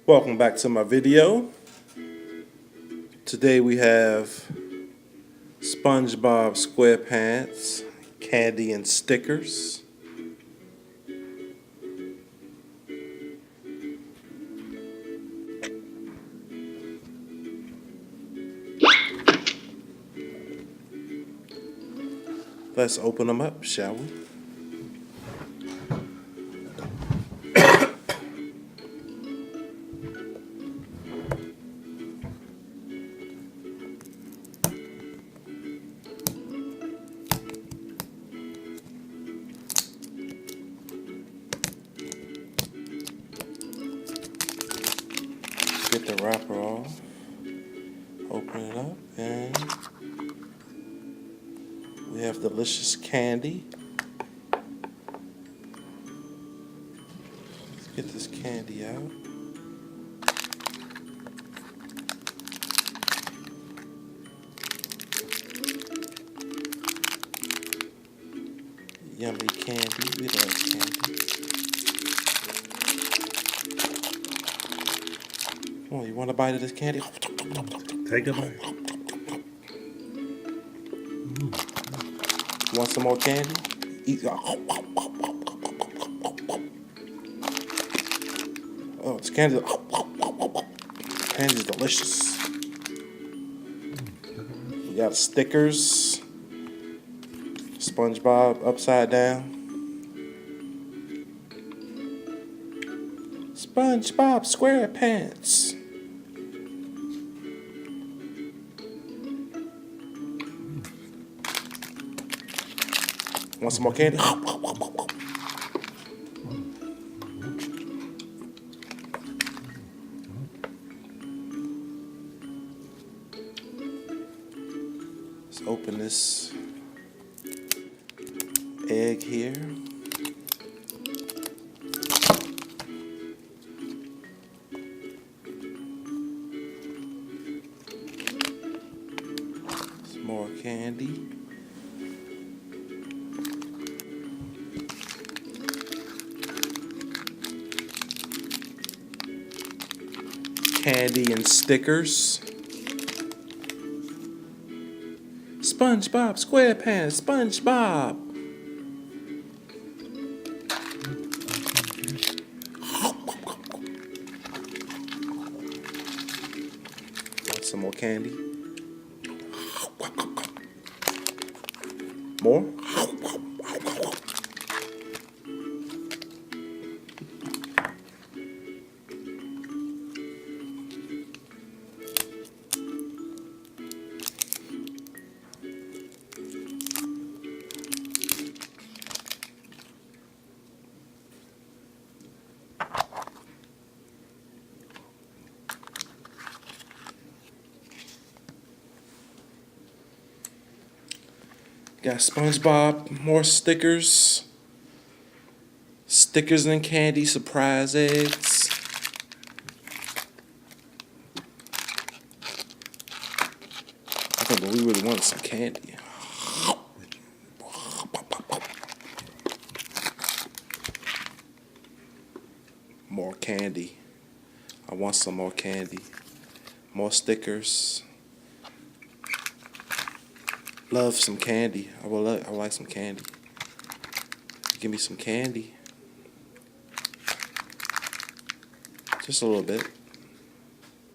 Welcome back to my video. Today we have SpongeBob SquarePants candy and stickers. Let's open them up, shall we? Get the wrapper off, open it up, and we have delicious candy. Let's get this candy out. Yummy candy, we love candy. Come on, you want a bite of this candy? Take a bite. Want some more candy? Eat. Oh, it's candy. Candy's delicious. We got stickers. SpongeBob upside down. SpongeBob SquarePants. Want some more candy? Let's open this egg here. Some more candy. Candy and stickers. SpongeBob SquarePants, SpongeBob. Want some more candy? More? Got SpongeBob, more stickers. Stickers and candy, surprise eggs. I think we really want some candy. More candy. I want some more candy. More stickers. Love some candy. I would like some candy. Give me some candy. Just a little bit.